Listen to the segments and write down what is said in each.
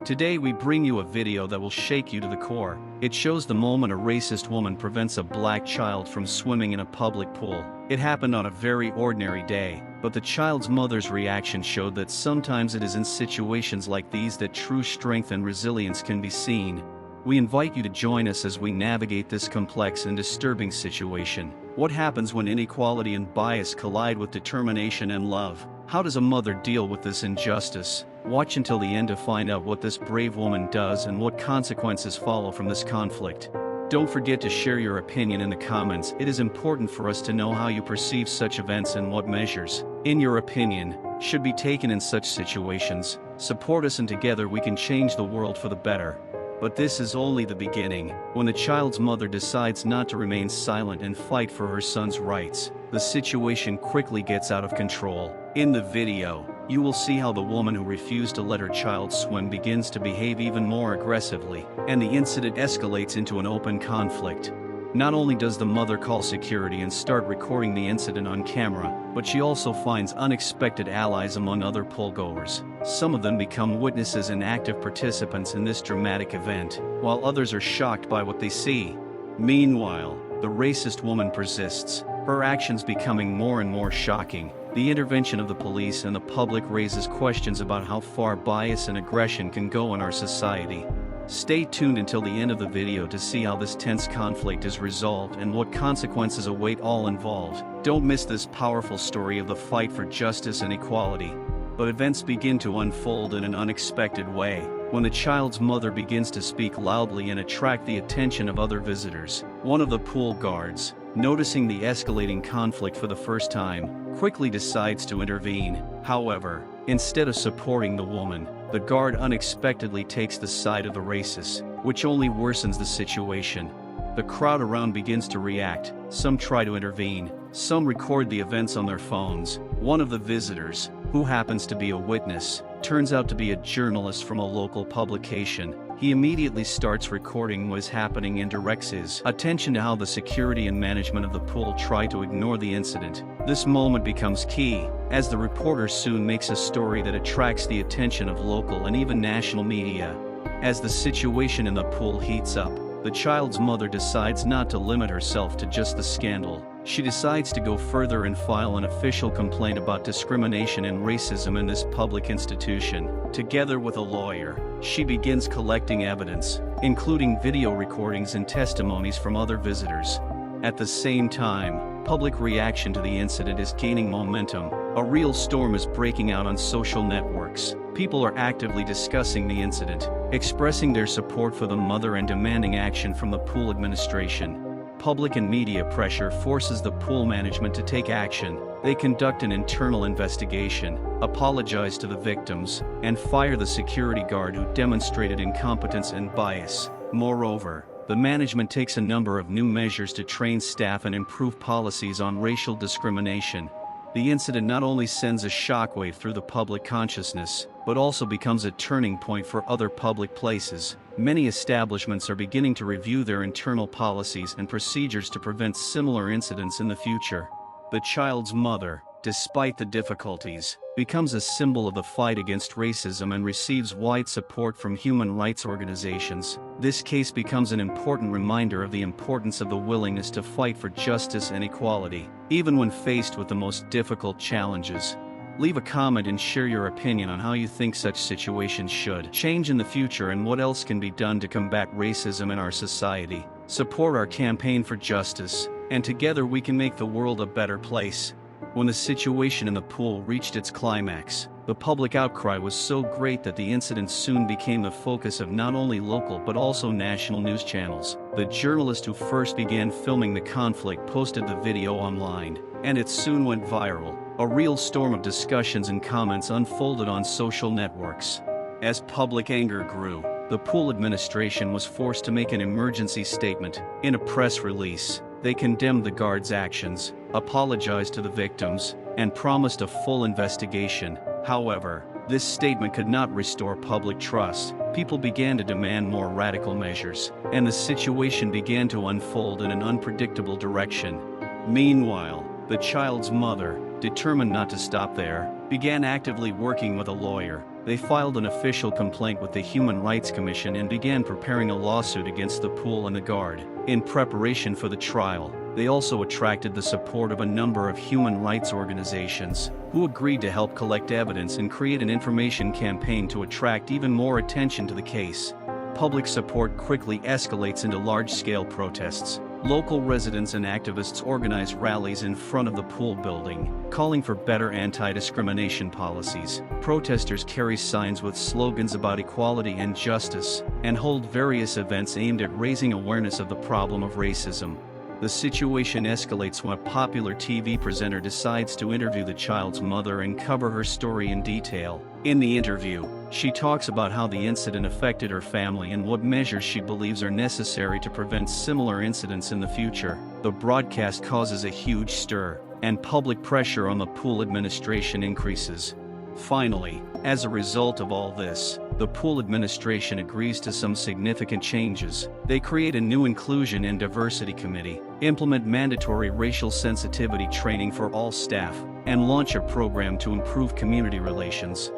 Today we bring you a video that will shake you to the core. It shows the moment a racist woman prevents a black child from swimming in a public pool. It happened on a very ordinary day, but the child's mother's reaction showed that sometimes it is in situations like these that true strength and resilience can be seen. We invite you to join us as we navigate this complex and disturbing situation. What happens when inequality and bias collide with determination and love? How does a mother deal with this injustice? Watch until the end to find out what this brave woman does and what consequences follow from this conflict. Don't forget to share your opinion in the comments. It is important for us to know how you perceive such events and what measures, in your opinion, should be taken in such situations. Support us and together we can change the world for the better. But this is only the beginning. When the child's mother decides not to remain silent and fight for her son's rights, the situation quickly gets out of control. In the video, you will see how the woman who refused to let her child swim begins to behave even more aggressively, and the incident escalates into an open conflict. Not only does the mother call security and start recording the incident on camera, but she also finds unexpected allies among other poolgoers. Some of them become witnesses and active participants in this dramatic event, while others are shocked by what they see. Meanwhile, the racist woman persists, her actions becoming more and more shocking. The intervention of the police and the public raises questions about how far bias and aggression can go in our society. Stay tuned until the end of the video to see how this tense conflict is resolved and what consequences await all involved. Don't miss this powerful story of the fight for justice and equality. But events begin to unfold in an unexpected way, when the child's mother begins to speak loudly and attract the attention of other visitors. One of the pool guards, noticing the escalating conflict for the first time, quickly decides to intervene. However, instead of supporting the woman, the guard unexpectedly takes the side of the racist, which only worsens the situation. The crowd around begins to react. Some try to intervene, some record the events on their phones. One of the visitors, who happens to be a witness, turns out to be a journalist from a local publication. He immediately starts recording what is happening and directs his attention to how the security and management of the pool try to ignore the incident. This moment becomes key, as the reporter soon makes a story that attracts the attention of local and even national media. As the situation in the pool heats up, the child's mother decides not to limit herself to just the scandal. She decides to go further and file an official complaint about discrimination and racism in this public institution. Together with a lawyer, she begins collecting evidence, including video recordings and testimonies from other visitors. At the same time, public reaction to the incident is gaining momentum. A real storm is breaking out on social networks. People are actively discussing the incident, expressing their support for the mother and demanding action from the pool administration. Public and media pressure forces the pool management to take action. They conduct an internal investigation, apologize to the victims, and fire the security guard who demonstrated incompetence and bias. Moreover, the management takes a number of new measures to train staff and improve policies on racial discrimination. The incident not only sends a shockwave through the public consciousness, but also becomes a turning point for other public places. Many establishments are beginning to review their internal policies and procedures to prevent similar incidents in the future. The child's mother, despite the difficulties, becomes a symbol of the fight against racism and receives wide support from human rights organizations. This case becomes an important reminder of the importance of the willingness to fight for justice and equality, even when faced with the most difficult challenges. Leave a comment and share your opinion on how you think such situations should change in the future and what else can be done to combat racism in our society. Support our campaign for justice, and together we can make the world a better place. When the situation in the pool reached its climax, the public outcry was so great that the incident soon became the focus of not only local but also national news channels. The journalist who first began filming the conflict posted the video online, and it soon went viral. A real storm of discussions and comments unfolded on social networks. As public anger grew, the pool administration was forced to make an emergency statement. In a press release, they condemned the guard's actions, apologized to the victims, and promised a full investigation. However, this statement could not restore public trust. People began to demand more radical measures, and the situation began to unfold in an unpredictable direction. Meanwhile, the child's mother, determined not to stop there, began actively working with a lawyer. they filed an official complaint with the Human Rights Commission and began preparing a lawsuit against the pool and the guard. In preparation for the trial, they also attracted the support of a number of human rights organizations, who agreed to help collect evidence and create an information campaign to attract even more attention to the case. Public support quickly escalates into large-scale protests. Local residents and activists organize rallies in front of the pool building, calling for better anti-discrimination policies. Protesters carry signs with slogans about equality and justice, and hold various events aimed at raising awareness of the problem of racism. The situation escalates when a popular TV presenter decides to interview the child's mother and cover her story in detail. In the interview, she talks about how the incident affected her family and what measures she believes are necessary to prevent similar incidents in the future. The broadcast causes a huge stir, and public pressure on the pool administration increases. Finally, as a result of all this, the pool administration agrees to some significant changes. They create a new Inclusion and Diversity Committee, implement mandatory racial sensitivity training for all staff, and launch a program to improve community relations.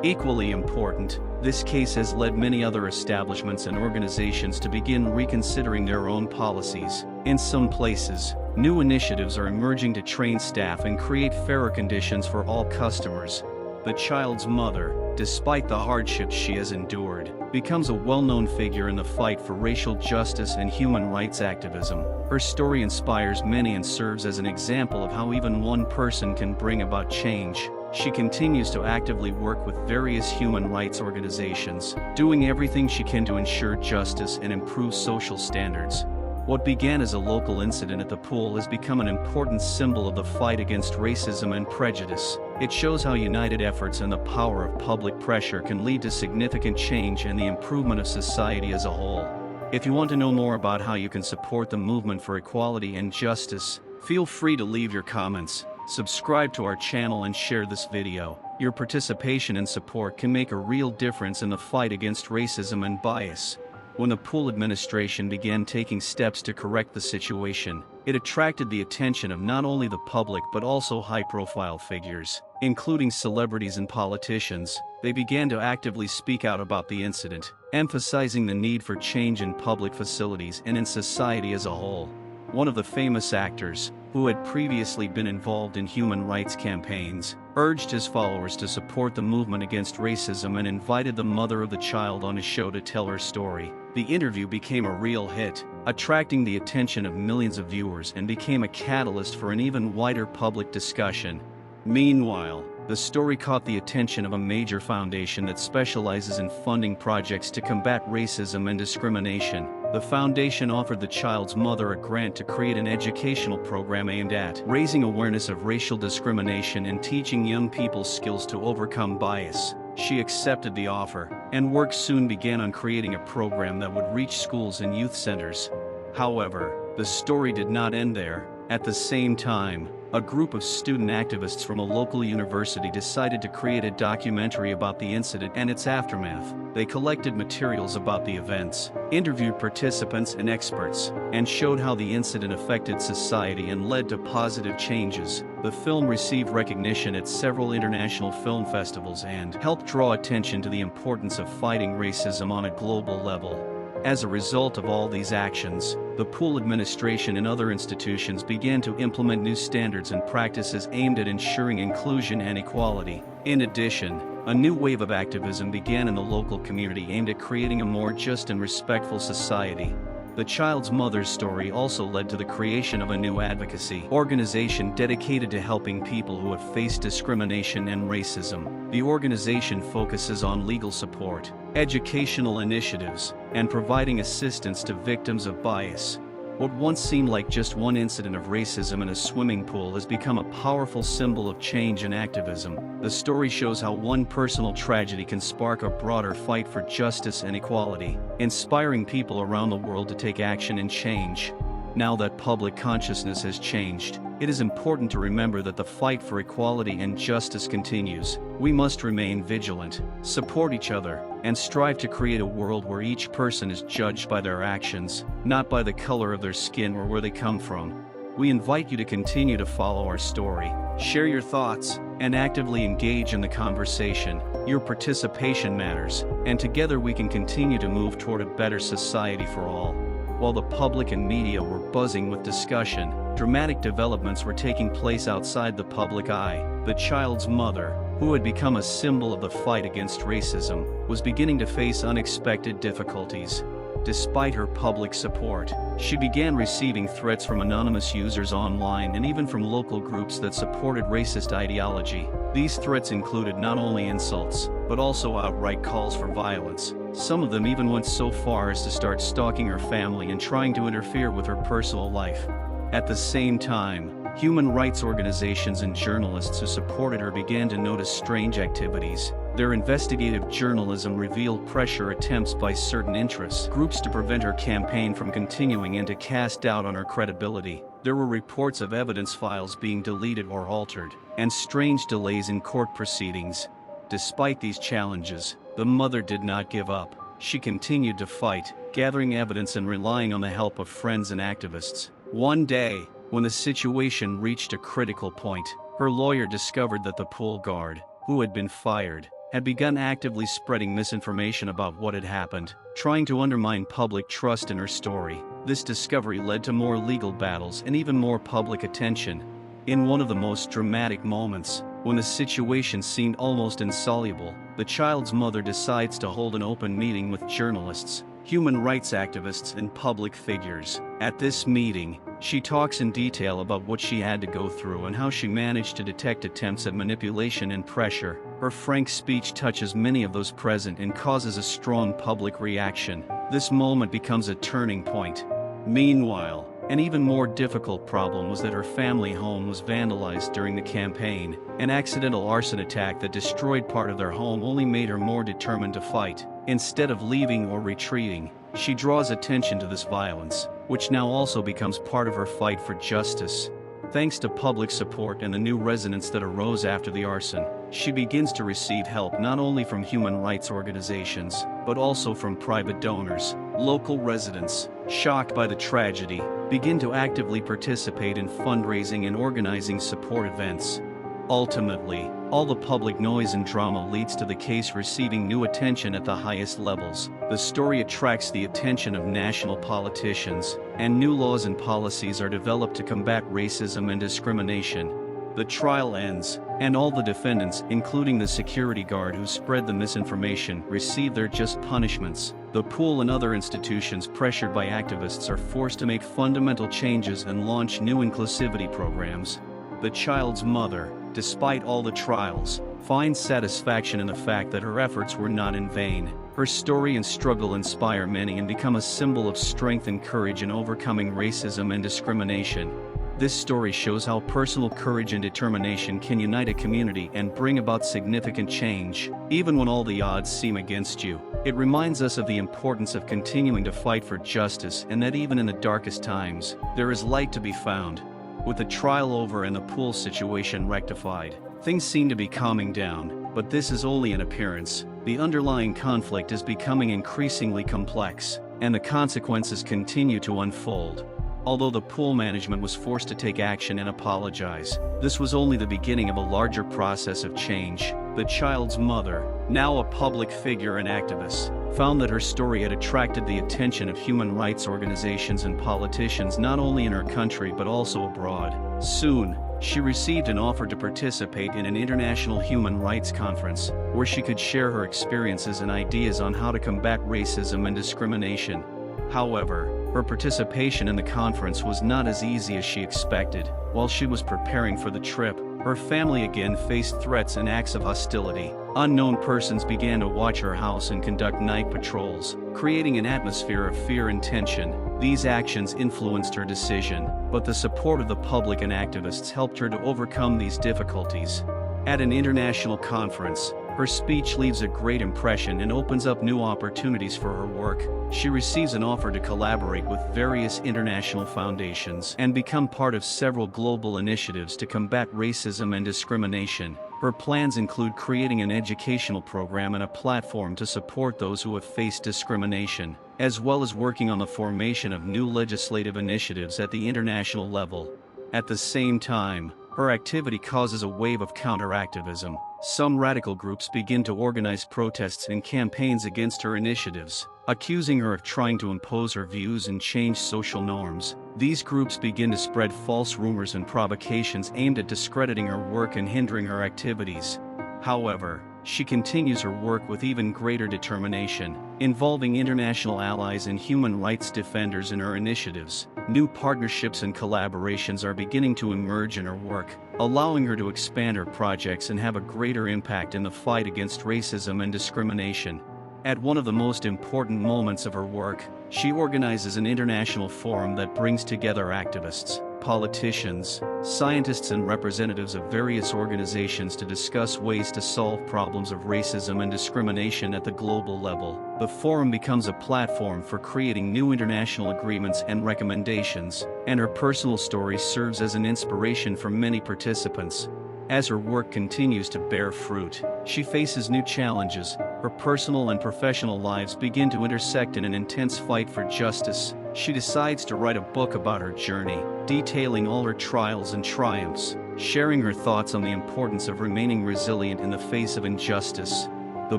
Equally important, this case has led many other establishments and organizations to begin reconsidering their own policies. In some places, new initiatives are emerging to train staff and create fairer conditions for all customers. The child's mother, despite the hardships she has endured, becomes a well-known figure in the fight for racial justice and human rights activism. Her story inspires many and serves as an example of how even one person can bring about change. She continues to actively work with various human rights organizations, doing everything she can to ensure justice and improve social standards. What began as a local incident at the pool has become an important symbol of the fight against racism and prejudice. It shows how united efforts and the power of public pressure can lead to significant change and the improvement of society as a whole. If you want to know more about how you can support the movement for equality and justice, feel free to leave your comments, subscribe to our channel and share this video. Your participation and support can make a real difference in the fight against racism and bias. When the pool administration began taking steps to correct the situation, it attracted the attention of not only the public but also high-profile figures, including celebrities and politicians. They began to actively speak out about the incident, emphasizing the need for change in public facilities and in society as a whole. One of the famous actors, who had previously been involved in human rights campaigns, urged his followers to support the movement against racism and invited the mother of the child on his show to tell her story. The interview became a real hit, attracting the attention of millions of viewers and became a catalyst for an even wider public discussion. Meanwhile, the story caught the attention of a major foundation that specializes in funding projects to combat racism and discrimination. The foundation offered the child's mother a grant to create an educational program aimed at raising awareness of racial discrimination and teaching young people skills to overcome bias. She accepted the offer, and work soon began on creating a program that would reach schools and youth centers. However, the story did not end there. At the same time, a group of student activists from a local university decided to create a documentary about the incident and its aftermath. They collected materials about the events, interviewed participants and experts, and showed how the incident affected society and led to positive changes. The film received recognition at several international film festivals and helped draw attention to the importance of fighting racism on a global level. As a result of all these actions, the pool administration and other institutions began to implement new standards and practices aimed at ensuring inclusion and equality. In addition, a new wave of activism began in the local community aimed at creating a more just and respectful society. The child's mother's story also led to the creation of a new advocacy organization dedicated to helping people who have faced discrimination and racism. The organization focuses on legal support, educational initiatives, and providing assistance to victims of bias. What once seemed like just one incident of racism in a swimming pool has become a powerful symbol of change and activism. The story shows how one personal tragedy can spark a broader fight for justice and equality, inspiring people around the world to take action and change. Now that public consciousness has changed, it is important to remember that the fight for equality and justice continues. We must remain vigilant, support each other, and strive to create a world where each person is judged by their actions, not by the color of their skin or where they come from. We invite you to continue to follow our story, share your thoughts, and actively engage in the conversation. Your participation matters, and together we can continue to move toward a better society for all. While the public and media were buzzing with discussion, dramatic developments were taking place outside the public eye. The child's mother, who had become a symbol of the fight against racism, was beginning to face unexpected difficulties. Despite her public support, she began receiving threats from anonymous users online and even from local groups that supported racist ideology. These threats included not only insults, but also outright calls for violence. Some of them even went so far as to start stalking her family and trying to interfere with her personal life. At the same time, human rights organizations and journalists who supported her began to notice strange activities. Their investigative journalism revealed pressure attempts by certain interest groups to prevent her campaign from continuing and to cast doubt on her credibility. There were reports of evidence files being deleted or altered, and strange delays in court proceedings. Despite these challenges, the mother did not give up. She continued to fight, gathering evidence and relying on the help of friends and activists. One day, when the situation reached a critical point, her lawyer discovered that the pool guard, who had been fired, had begun actively spreading misinformation about what had happened, trying to undermine public trust in her story. This discovery led to more legal battles and even more public attention. In one of the most dramatic moments, when the situation seemed almost insoluble, the child's mother decides to hold an open meeting with journalists, human rights activists, and public figures. At this meeting, she talks in detail about what she had to go through and how she managed to detect attempts at manipulation and pressure. Her frank speech touches many of those present and causes a strong public reaction. This moment becomes a turning point. Meanwhile, an even more difficult problem was that her family home was vandalized during the campaign. An accidental arson attack that destroyed part of their home only made her more determined to fight. Instead of leaving or retreating, she draws attention to this violence, which now also becomes part of her fight for justice. Thanks to public support and the new resonance that arose after the arson, she begins to receive help not only from human rights organizations, but also from private donors. Local residents, shocked by the tragedy, begin to actively participate in fundraising and organizing support events. Ultimately, all the public noise and drama leads to the case receiving new attention at the highest levels. The story attracts the attention of national politicians, and new laws and policies are developed to combat racism and discrimination. The trial ends, and all the defendants, including the security guard who spread the misinformation, receive their just punishments. The pool and other institutions pressured by activists are forced to make fundamental changes and launch new inclusivity programs. The child's mother, despite all the trials, finds satisfaction in the fact that her efforts were not in vain. Her story and struggle inspire many and become a symbol of strength and courage in overcoming racism and discrimination. This story shows how personal courage and determination can unite a community and bring about significant change, even when all the odds seem against you. It reminds us of the importance of continuing to fight for justice and that even in the darkest times, there is light to be found. With the trial over and the pool situation rectified, things seem to be calming down, but this is only an appearance. The underlying conflict is becoming increasingly complex, and the consequences continue to unfold. Although the pool management was forced to take action and apologize, this was only the beginning of a larger process of change. The child's mother, now a public figure and activist, found that her story had attracted the attention of human rights organizations and politicians not only in her country but also abroad. Soon, she received an offer to participate in an international human rights conference, where she could share her experiences and ideas on how to combat racism and discrimination. However, her participation in the conference was not as easy as she expected. While she was preparing for the trip, her family again faced threats and acts of hostility. Unknown persons began to watch her house and conduct night patrols, creating an atmosphere of fear and tension. These actions influenced her decision, but the support of the public and activists helped her to overcome these difficulties. At an international conference, her speech leaves a great impression and opens up new opportunities for her work. She receives an offer to collaborate with various international foundations and become part of several global initiatives to combat racism and discrimination. Her plans include creating an educational program and a platform to support those who have faced discrimination, as well as working on the formation of new legislative initiatives at the international level. At the same time, her activity causes a wave of counter-activism. Some radical groups begin to organize protests and campaigns against her initiatives, accusing her of trying to impose her views and change social norms. These groups begin to spread false rumors and provocations aimed at discrediting her work and hindering her activities. However, she continues her work with even greater determination, involving international allies and human rights defenders in her initiatives. New partnerships and collaborations are beginning to emerge in her work, allowing her to expand her projects and have a greater impact in the fight against racism and discrimination. At one of the most important moments of her work, she organizes an international forum that brings together activists, politicians, scientists and representatives of various organizations to discuss ways to solve problems of racism and discrimination at the global level. The forum becomes a platform for creating new international agreements and recommendations, and her personal story serves as an inspiration for many participants. As her work continues to bear fruit, she faces new challenges. Her personal and professional lives begin to intersect in an intense fight for justice. She decides to write a book about her journey, detailing all her trials and triumphs, sharing her thoughts on the importance of remaining resilient in the face of injustice. The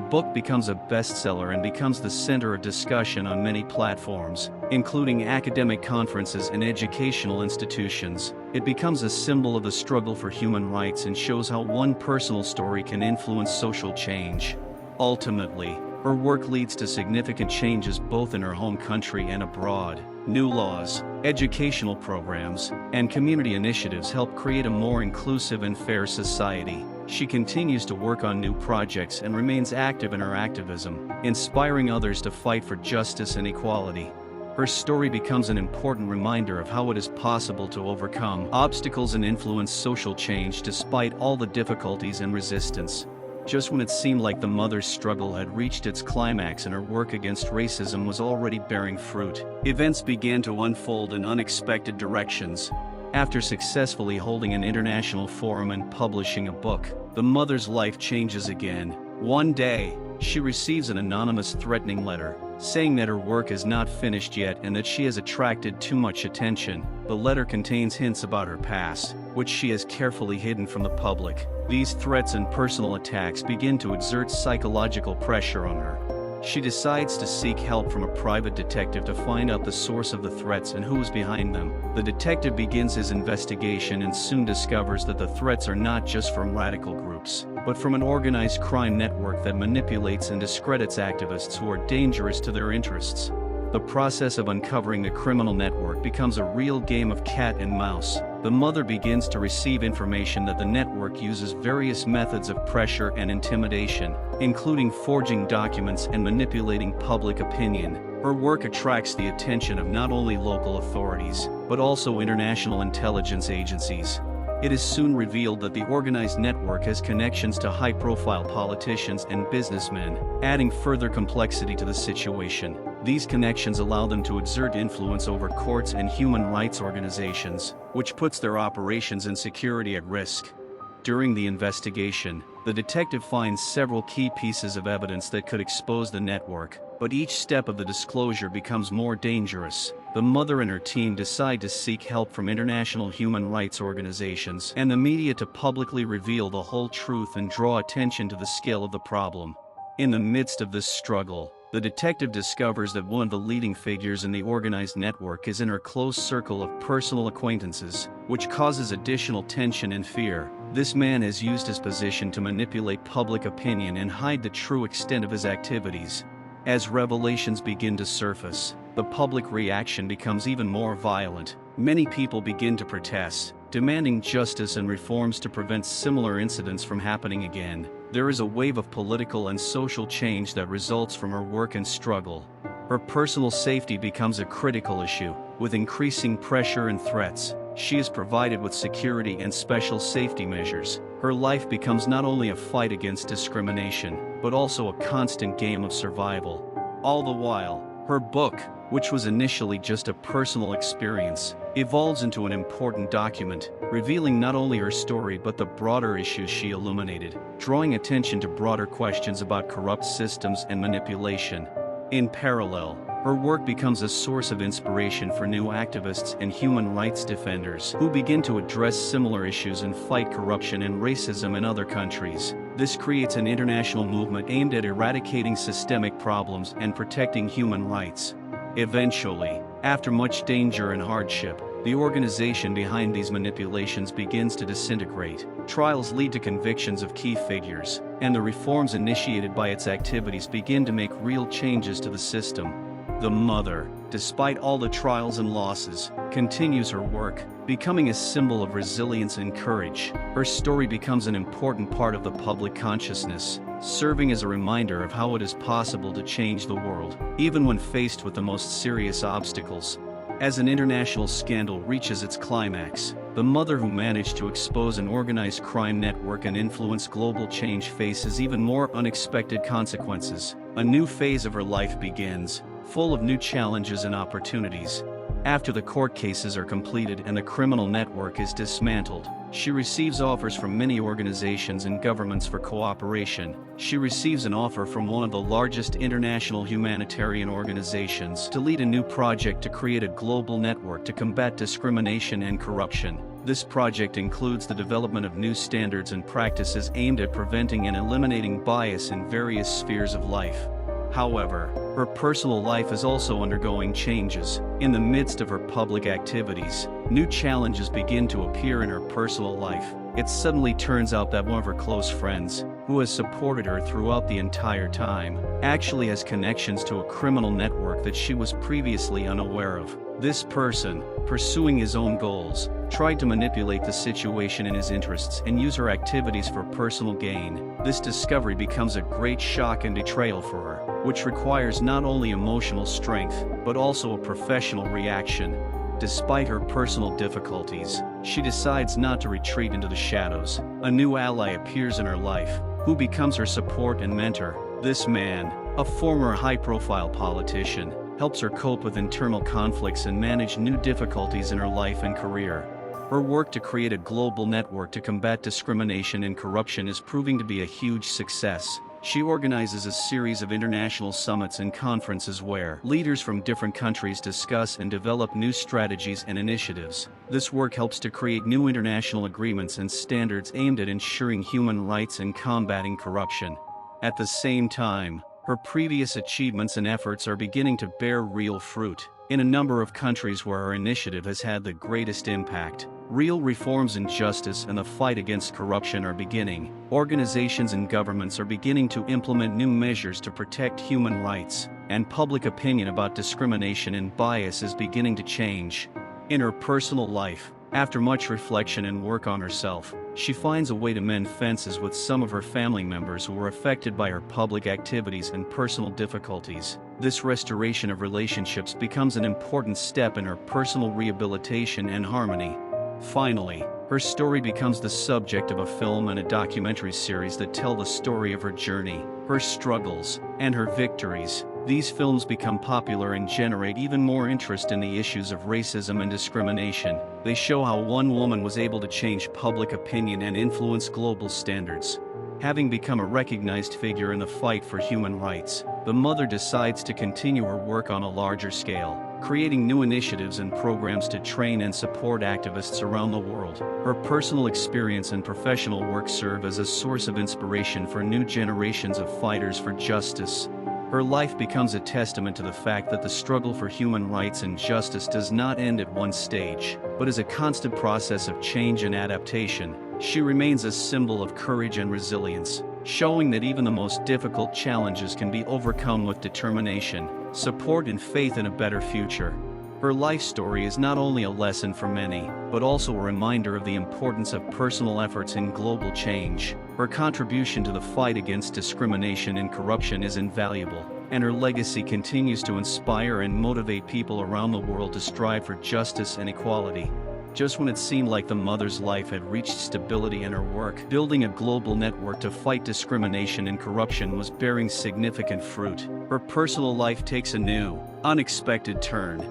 book becomes a bestseller and becomes the center of discussion on many platforms, including academic conferences and educational institutions. It becomes a symbol of the struggle for human rights and shows how one personal story can influence social change. Ultimately, her work leads to significant changes both in her home country and abroad. New laws, educational programs, and community initiatives help create a more inclusive and fair society. She continues to work on new projects and remains active in her activism, inspiring others to fight for justice and equality. Her story becomes an important reminder of how it is possible to overcome obstacles and influence social change despite all the difficulties and resistance. Just when it seemed like the mother's struggle had reached its climax and her work against racism was already bearing fruit, events began to unfold in unexpected directions. After successfully holding an international forum and publishing a book, the mother's life changes again. One day, she receives an anonymous threatening letter, saying that her work is not finished yet and that she has attracted too much attention. The letter contains hints about her past, which she has carefully hidden from the public. These threats and personal attacks begin to exert psychological pressure on her. She decides to seek help from a private detective to find out the source of the threats and who is behind them. The detective begins his investigation and soon discovers that the threats are not just from radical groups, but from an organized crime network that manipulates and discredits activists who are dangerous to their interests. The process of uncovering the criminal network becomes a real game of cat and mouse. The mother begins to receive information that the network uses various methods of pressure and intimidation, including forging documents and manipulating public opinion. Her work attracts the attention of not only local authorities, but also international intelligence agencies. It is soon revealed that the organized network has connections to high-profile politicians and businessmen, adding further complexity to the situation. These connections allow them to exert influence over courts and human rights organizations, which puts their operations and security at risk. During the investigation, the detective finds several key pieces of evidence that could expose the network, but each step of the disclosure becomes more dangerous. The mother and her team decide to seek help from international human rights organizations and the media to publicly reveal the whole truth and draw attention to the scale of the problem. In the midst of this struggle, the detective discovers that one of the leading figures in the organized network is in her close circle of personal acquaintances, which causes additional tension and fear. This man has used his position to manipulate public opinion and hide the true extent of his activities. As revelations begin to surface, the public reaction becomes even more violent. Many people begin to protest, demanding justice and reforms to prevent similar incidents from happening again. There is a wave of political and social change that results from her work and struggle. Her personal safety becomes a critical issue. With increasing pressure and threats, she is provided with security and special safety measures. Her life becomes not only a fight against discrimination, but also a constant game of survival. All the while, her book, which was initially just a personal experience, evolves into an important document, revealing not only her story but the broader issues she illuminated, drawing attention to broader questions about corrupt systems and manipulation. In parallel, Her work becomes a source of inspiration for new activists and human rights defenders who begin to address similar issues and fight corruption and racism in other countries. This creates an international movement aimed at eradicating systemic problems and protecting human rights. Eventually, after much danger and hardship, the organization behind these manipulations begins to disintegrate. Trials lead to convictions of key figures, and the reforms initiated by its activities begin to make real changes to the system. The mother, despite all the trials and losses, continues her work, becoming a symbol of resilience and courage. Her story becomes an important part of the public consciousness, serving as a reminder of how it is possible to change the world, even when faced with the most serious obstacles. As an international scandal reaches its climax, the mother who managed to expose an organized crime network and influence global change faces even more unexpected consequences. A new phase of her life begins, full of new challenges and opportunities. After the court cases are completed and the criminal network is dismantled, she receives offers from many organizations and governments for cooperation. She receives an offer from one of the largest international humanitarian organizations to lead a new project to create a global network to combat discrimination and corruption. This project includes the development of new standards and practices aimed at preventing and eliminating bias in various spheres of life. However, her personal life is also undergoing changes. In the midst of her public activities, new challenges begin to appear in her personal life. It suddenly turns out that one of her close friends, who has supported her throughout the entire time, actually has connections to a criminal network that she was previously unaware of. This person, pursuing his own goals, tried to manipulate the situation in his interests and use her activities for personal gain. This discovery becomes a great shock and betrayal for her, which requires not only emotional strength, but also a professional reaction. Despite her personal difficulties, she decides not to retreat into the shadows. A new ally appears in her life, who becomes her support and mentor. This man, a former high-profile politician, helps her cope with internal conflicts and manage new difficulties in her life and career. Her work to create a global network to combat discrimination and corruption is proving to be a huge success. She organizes a series of international summits and conferences where leaders from different countries discuss and develop new strategies and initiatives. This work helps to create new international agreements and standards aimed at ensuring human rights and combating corruption. At the same time, her previous achievements and efforts are beginning to bear real fruit. In a number of countries where her initiative has had the greatest impact, real reforms in justice and the fight against corruption are beginning. Organizations and governments are beginning to implement new measures to protect human rights, and public opinion about discrimination and bias is beginning to change. In her personal life, after much reflection and work on herself, she finds a way to mend fences with some of her family members who were affected by her public activities and personal difficulties. This restoration of relationships becomes an important step in her personal rehabilitation and harmony. Finally, her story becomes the subject of a film and a documentary series that tell the story of her journey, her struggles, and her victories. These films become popular and generate even more interest in the issues of racism and discrimination. They show how one woman was able to change public opinion and influence global standards. Having become a recognized figure in the fight for human rights, the mother decides to continue her work on a larger scale, creating new initiatives and programs to train and support activists around the world. Her personal experience and professional work serve as a source of inspiration for new generations of fighters for justice. Her life becomes a testament to the fact that the struggle for human rights and justice does not end at one stage, but is a constant process of change and adaptation. She remains a symbol of courage and resilience, showing that even the most difficult challenges can be overcome with determination, support, and faith in a better future. Her life story is not only a lesson for many, but also a reminder of the importance of personal efforts in global change. Her contribution to the fight against discrimination and corruption is invaluable, and her legacy continues to inspire and motivate people around the world to strive for justice and equality. Just when it seemed like the mother's life had reached stability in her work, building a global network to fight discrimination and corruption was bearing significant fruit. Her personal life takes a new, unexpected turn.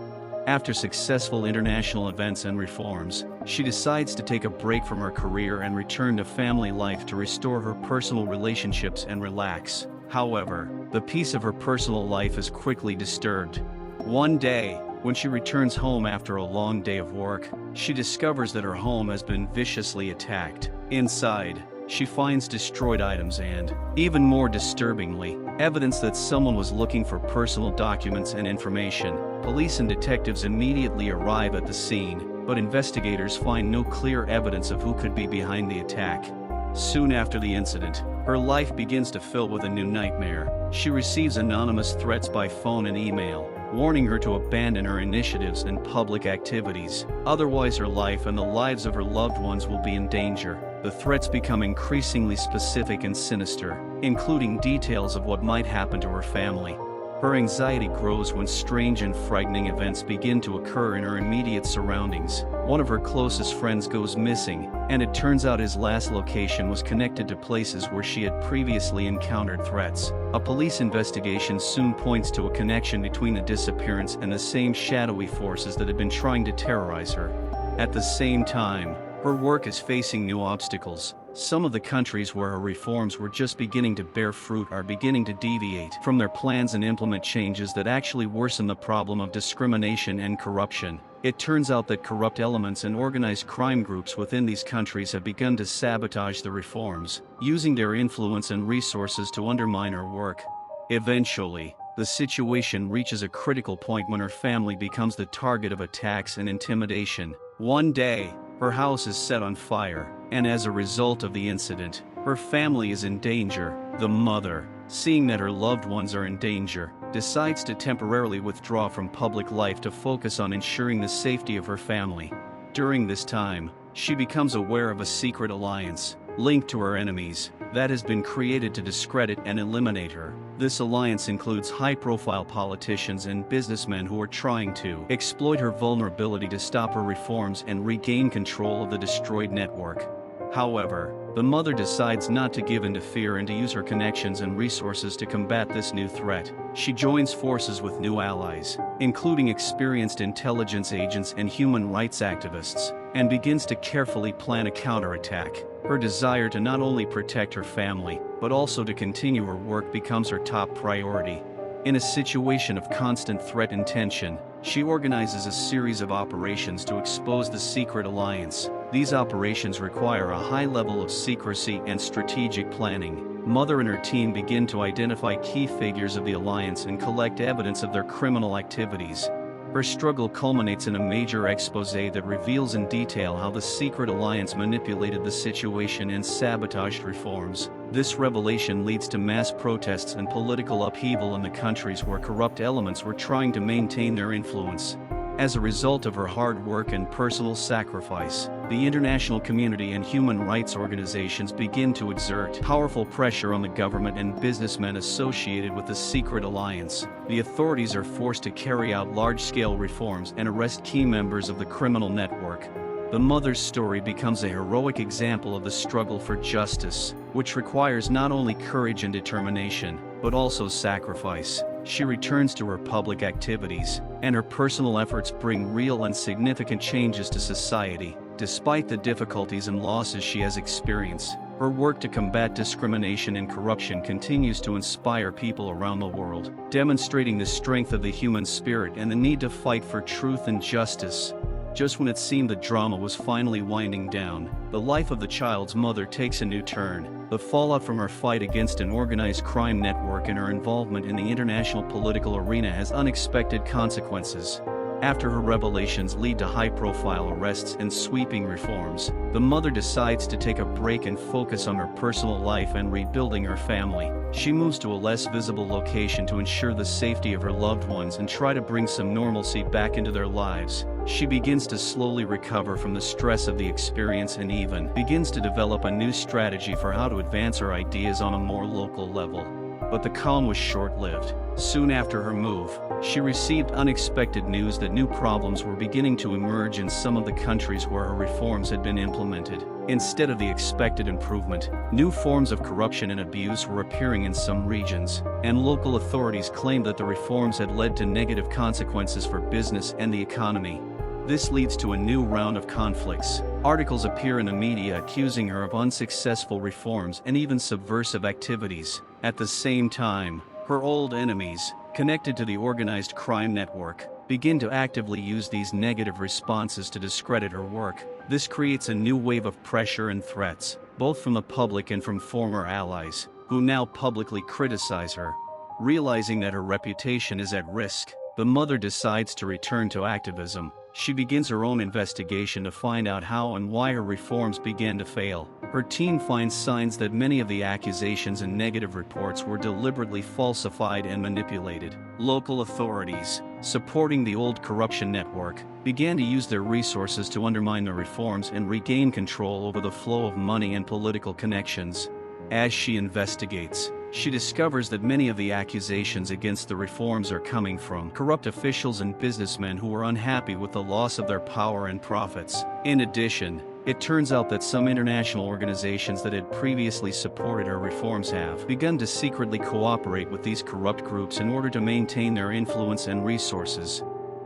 After successful international events and reforms, she decides to take a break from her career and return to family life to restore her personal relationships and relax. However, the peace of her personal life is quickly disturbed. One day, when she returns home after a long day of work, she discovers that her home has been viciously attacked. Inside, she finds destroyed items and, even more disturbingly, evidence that someone was looking for personal documents and information. Police and detectives immediately arrive at the scene, but investigators find no clear evidence of who could be behind the attack. Soon after the incident, her life begins to fill with a new nightmare. She receives anonymous threats by phone and email, warning her to abandon her initiatives and public activities. Otherwise, her life and the lives of her loved ones will be in danger. The threats become increasingly specific and sinister, including details of what might happen to her family. Her anxiety grows when strange and frightening events begin to occur in her immediate surroundings. One of her closest friends goes missing, and it turns out his last location was connected to places where she had previously encountered threats. A police investigation soon points to a connection between the disappearance and the same shadowy forces that had been trying to terrorize her. At the same time, her work is facing new obstacles. Some of the countries where her reforms were just beginning to bear fruit are beginning to deviate from their plans and implement changes that actually worsen the problem of discrimination and corruption. It turns out that corrupt elements and organized crime groups within these countries have begun to sabotage the reforms, using their influence and resources to undermine her work. Eventually, the situation reaches a critical point when her family becomes the target of attacks and intimidation. One day, her house is set on fire, and as a result of the incident, her family is in danger. The mother, seeing that her loved ones are in danger, decides to temporarily withdraw from public life to focus on ensuring the safety of her family. During this time, she becomes aware of a secret alliance, linked to her enemies, that has been created to discredit and eliminate her. This alliance includes high-profile politicians and businessmen who are trying to exploit her vulnerability to stop her reforms and regain control of the destroyed network. However, the mother decides not to give in to fear and to use her connections and resources to combat this new threat. She joins forces with new allies, including experienced intelligence agents and human rights activists, and begins to carefully plan a counterattack. Her desire to not only protect her family, but also to continue her work becomes her top priority. In a situation of constant threat and tension, she organizes a series of operations to expose the secret alliance. These operations require a high level of secrecy and strategic planning. Mother and her team begin to identify key figures of the alliance and collect evidence of their criminal activities. Her struggle culminates in a major expose that reveals in detail how the secret alliance manipulated the situation and sabotaged reforms. This revelation leads to mass protests and political upheaval in the countries where corrupt elements were trying to maintain their influence. As a result of her hard work and personal sacrifice, the international community and human rights organizations begin to exert powerful pressure on the government and businessmen associated with the secret alliance. The authorities are forced to carry out large-scale reforms and arrest key members of the criminal network. The mother's story becomes a heroic example of the struggle for justice, which requires not only courage and determination, but also sacrifice. She returns to her public activities, and her personal efforts bring real and significant changes to society. Despite the difficulties and losses she has experienced, her work to combat discrimination and corruption continues to inspire people around the world, demonstrating the strength of the human spirit and the need to fight for truth and justice. Just when it seemed the drama was finally winding down, the life of the child's mother takes a new turn. The fallout from her fight against an organized crime network and her involvement in the international political arena has unexpected consequences. After her revelations lead to high-profile arrests and sweeping reforms, the mother decides to take a break and focus on her personal life and rebuilding her family. She moves to a less visible location to ensure the safety of her loved ones and try to bring some normalcy back into their lives. She begins to slowly recover from the stress of the experience and even begins to develop a new strategy for how to advance her ideas on a more local level. But the calm was short-lived. Soon after her move, she received unexpected news that new problems were beginning to emerge in some of the countries where her reforms had been implemented. Instead of the expected improvement, new forms of corruption and abuse were appearing in some regions, and local authorities claimed that the reforms had led to negative consequences for business and the economy. This leads to a new round of conflicts. Articles appear in the media accusing her of unsuccessful reforms and even subversive activities. At the same time, her old enemies, connected to the organized crime network, begin to actively use these negative responses to discredit her work. This creates a new wave of pressure and threats, both from the public and from former allies, who now publicly criticize her. Realizing that her reputation is at risk, the mother decides to return to activism. She begins her own investigation to find out how and why her reforms began to fail. Her team finds signs that many of the accusations and negative reports were deliberately falsified and manipulated. Local authorities, supporting the old corruption network, began to use their resources to undermine the reforms and regain control over the flow of money and political connections. As she investigates, she discovers that many of the accusations against the reforms are coming from corrupt officials and businessmen who are unhappy with the loss of their power and profits. In addition, it turns out that some international organizations that had previously supported her reforms have begun to secretly cooperate with these corrupt groups in order to maintain their influence and resources.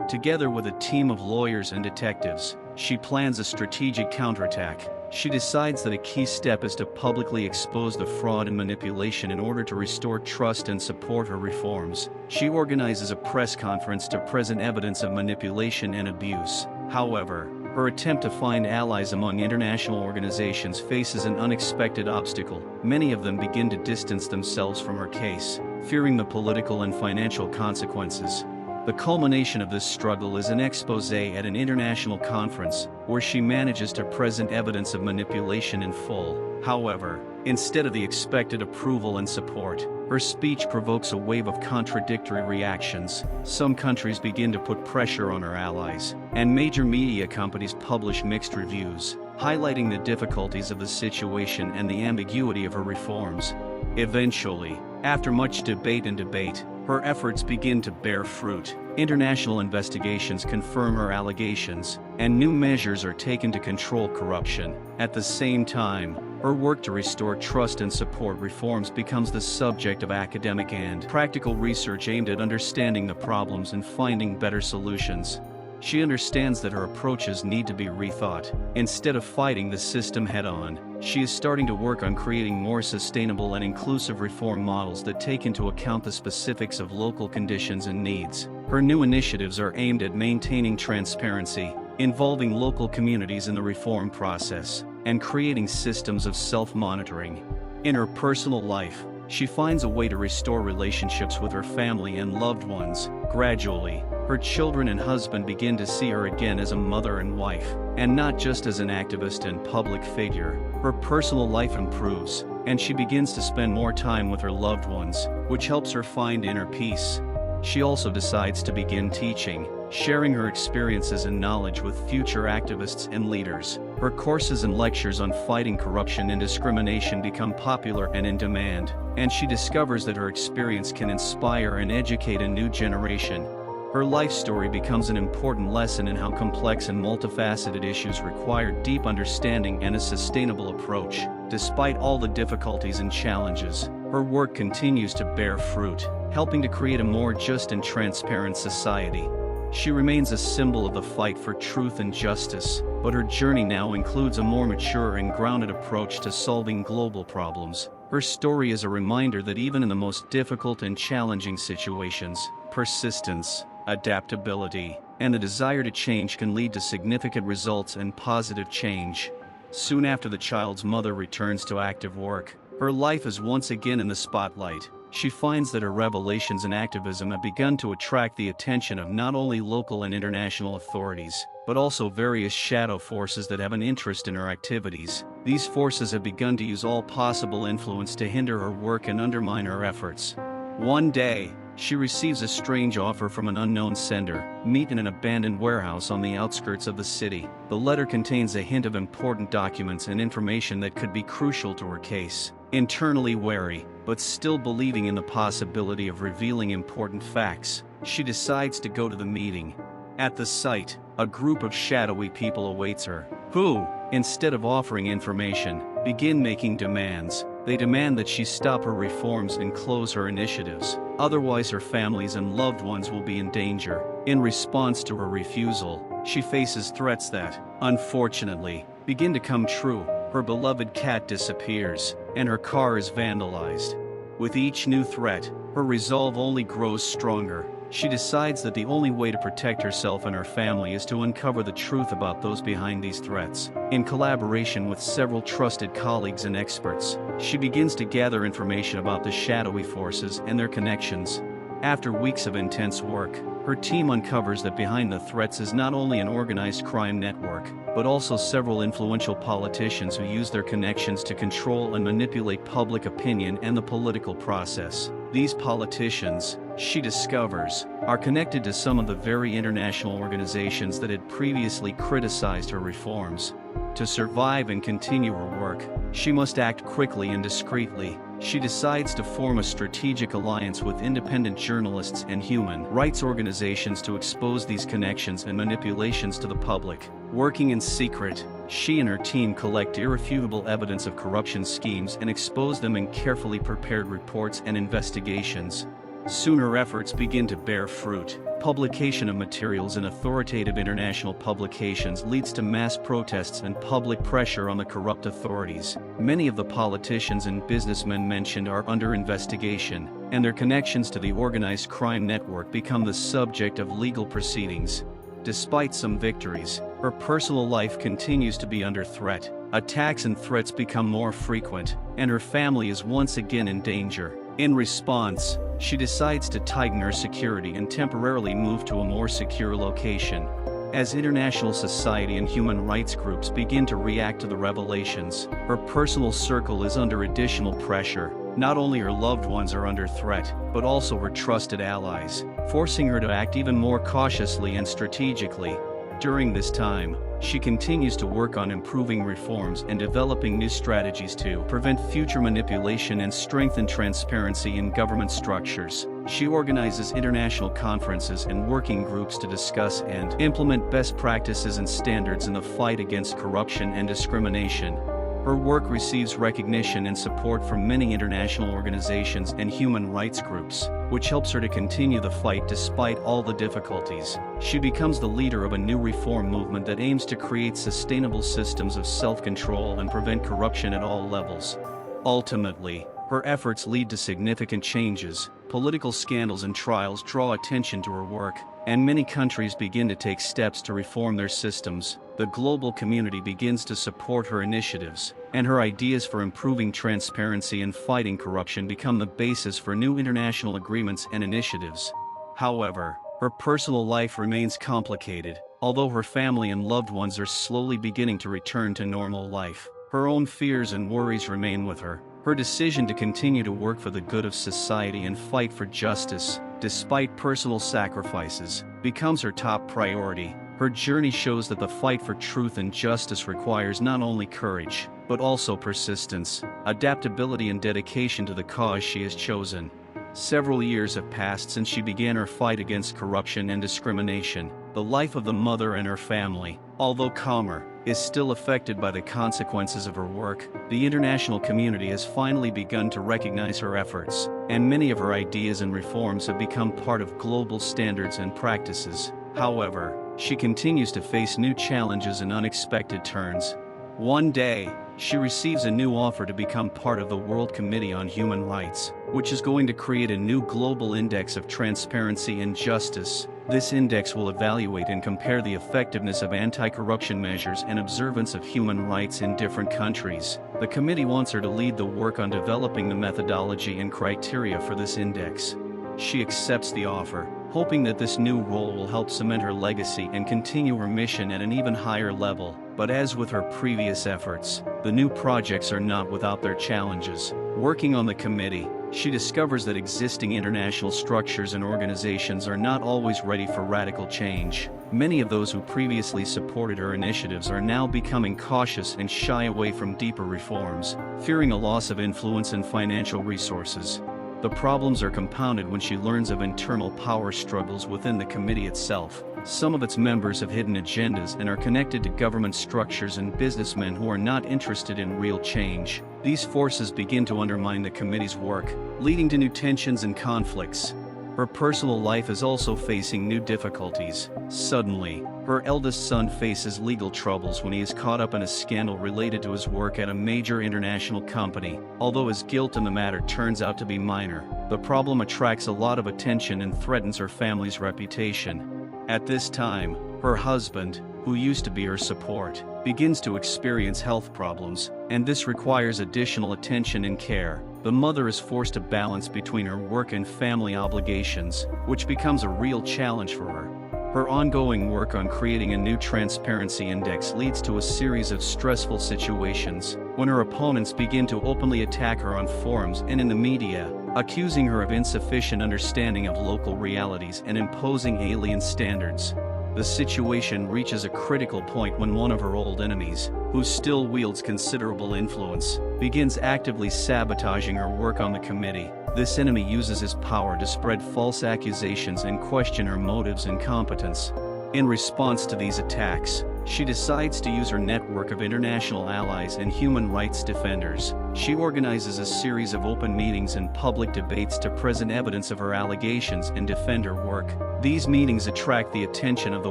Together with a team of lawyers and detectives, she plans a strategic counterattack. She decides that a key step is to publicly expose the fraud and manipulation in order to restore trust and support her reforms. She organizes a press conference to present evidence of manipulation and abuse. However, her attempt to find allies among international organizations faces an unexpected obstacle. Many of them begin to distance themselves from her case, fearing the political and financial consequences. The culmination of this struggle is an expose at an international conference, where she manages to present evidence of manipulation in full. However, instead of the expected approval and support, her speech provokes a wave of contradictory reactions. Some countries begin to put pressure on her allies, and major media companies publish mixed reviews, highlighting the difficulties of the situation and the ambiguity of her reforms. Eventually, after much debate, her efforts begin to bear fruit. International investigations confirm her allegations, and new measures are taken to control corruption. At the same time, her work to restore trust and support reforms becomes the subject of academic and practical research aimed at understanding the problems and finding better solutions. She understands that her approaches need to be rethought. Instead of fighting the system head-on, she is starting to work on creating more sustainable and inclusive reform models that take into account the specifics of local conditions and needs. Her new initiatives are aimed at maintaining transparency, involving local communities in the reform process, and creating systems of self-monitoring. In her personal life, she finds a way to restore relationships with her family and loved ones. Gradually, her children and husband begin to see her again as a mother and wife, and not just as an activist and public figure. Her personal life improves, and she begins to spend more time with her loved ones, which helps her find inner peace. She also decides to begin teaching, sharing her experiences and knowledge with future activists and leaders. Her courses and lectures on fighting corruption and discrimination become popular and in demand, and she discovers that her experience can inspire and educate a new generation. Her life story becomes an important lesson in how complex and multifaceted issues require deep understanding and a sustainable approach. Despite all the difficulties and challenges, her work continues to bear fruit, helping to create a more just and transparent society. She remains a symbol of the fight for truth and justice, but her journey now includes a more mature and grounded approach to solving global problems. Her story is a reminder that even in the most difficult and challenging situations, persistence, adaptability, and the desire to change can lead to significant results and positive change. Soon after the child's mother returns to active work, her life is once again in the spotlight. She finds that her revelations and activism have begun to attract the attention of not only local and international authorities, but also various shadow forces that have an interest in her activities. These forces have begun to use all possible influence to hinder her work and undermine her efforts. One day, she receives a strange offer from an unknown sender. Meet in an abandoned warehouse on the outskirts of the city. The letter contains a hint of important documents and information that could be crucial to her case. Internally wary, but still believing in the possibility of revealing important facts, she decides to go to the meeting. At the site, a group of shadowy people awaits her, who, instead of offering information, begin making demands. They demand that she stop her reforms and close her initiatives, otherwise her families and loved ones will be in danger. In response to her refusal, she faces threats that, unfortunately, begin to come true. Her beloved cat disappears, and her car is vandalized. With each new threat, her resolve only grows stronger. She decides that the only way to protect herself and her family is to uncover the truth about those behind these threats. In collaboration with several trusted colleagues and experts, she begins to gather information about the shadowy forces and their connections. After weeks of intense work, her team uncovers that behind the threats is not only an organized crime network, but also several influential politicians who use their connections to control and manipulate public opinion and the political process. These politicians, she discovers, are connected to some of the very international organizations that had previously criticized her reforms. To survive and continue her work, she must act quickly and discreetly. She decides to form a strategic alliance with independent journalists and human rights organizations to expose these connections and manipulations to the public. Working in secret, she and her team collect irrefutable evidence of corruption schemes and expose them in carefully prepared reports and investigations. Soon her efforts begin to bear fruit. Publication of materials in authoritative international publications leads to mass protests and public pressure on the corrupt authorities. Many of the politicians and businessmen mentioned are under investigation, and their connections to the organized crime network become the subject of legal proceedings. Despite some victories, her personal life continues to be under threat. Attacks and threats become more frequent, and her family is once again in danger. In response, she decides to tighten her security and temporarily move to a more secure location. As international society and human rights groups begin to react to the revelations, her personal circle is under additional pressure. Not only her loved ones are under threat, but also her trusted allies, forcing her to act even more cautiously and strategically. During this time, she continues to work on improving reforms and developing new strategies to prevent future manipulation and strengthen transparency in government structures. She organizes international conferences and working groups to discuss and implement best practices and standards in the fight against corruption and discrimination. Her work receives recognition and support from many international organizations and human rights groups, which helps her to continue the fight despite all the difficulties. She becomes the leader of a new reform movement that aims to create sustainable systems of self-control and prevent corruption at all levels. Ultimately, her efforts lead to significant changes. Political scandals and trials draw attention to her work, and many countries begin to take steps to reform their systems. The global community begins to support her initiatives, and her ideas for improving transparency and fighting corruption become the basis for new international agreements and initiatives. However, her personal life remains complicated. Although her family and loved ones are slowly beginning to return to normal life, her own fears and worries remain with her. Her decision to continue to work for the good of society and fight for justice, despite personal sacrifices, becomes her top priority. Her journey shows that the fight for truth and justice requires not only courage, but also persistence, adaptability and dedication to the cause she has chosen. Several years have passed since she began her fight against corruption and discrimination. The life of the mother and her family, although calmer, is still affected by the consequences of her work. The international community has finally begun to recognize her efforts, and many of her ideas and reforms have become part of global standards and practices. However, she continues to face new challenges and unexpected turns. One day, she receives a new offer to become part of the World Committee on Human Rights, which is going to create a new global index of transparency and justice. This index will evaluate and compare the effectiveness of anti-corruption measures and observance of human rights in different countries. The committee wants her to lead the work on developing the methodology and criteria for this index. She accepts the offer, hoping that this new role will help cement her legacy and continue her mission at an even higher level. But as with her previous efforts, the new projects are not without their challenges. Working on the committee, she discovers that existing international structures and organizations are not always ready for radical change. Many of those who previously supported her initiatives are now becoming cautious and shy away from deeper reforms, fearing a loss of influence and financial resources. The problems are compounded when she learns of internal power struggles within the committee itself. Some of its members have hidden agendas and are connected to government structures and businessmen who are not interested in real change. These forces begin to undermine the committee's work, leading to new tensions and conflicts. her personal life is also facing new difficulties. Suddenly, her eldest son faces legal troubles when he is caught up in a scandal related to his work at a major international company. Although his guilt in the matter turns out to be minor, the problem attracts a lot of attention and threatens her family's reputation. At this time, her husband, who used to be her support, begins to experience health problems, and this requires additional attention and care. The mother is forced to balance between her work and family obligations, which becomes a real challenge for her. Her ongoing work on creating a new transparency index leads to a series of stressful situations when her opponents begin to openly attack her on forums and in the media, accusing her of insufficient understanding of local realities and imposing alien standards. The situation reaches a critical point when one of her old enemies, who still wields considerable influence, begins actively sabotaging her work on the committee. This enemy uses his power to spread false accusations and question her motives and competence. In response to these attacks, she decides to use her network of international allies and human rights defenders. She organizes a series of open meetings and public debates to present evidence of her allegations and defend her work. These meetings attract the attention of the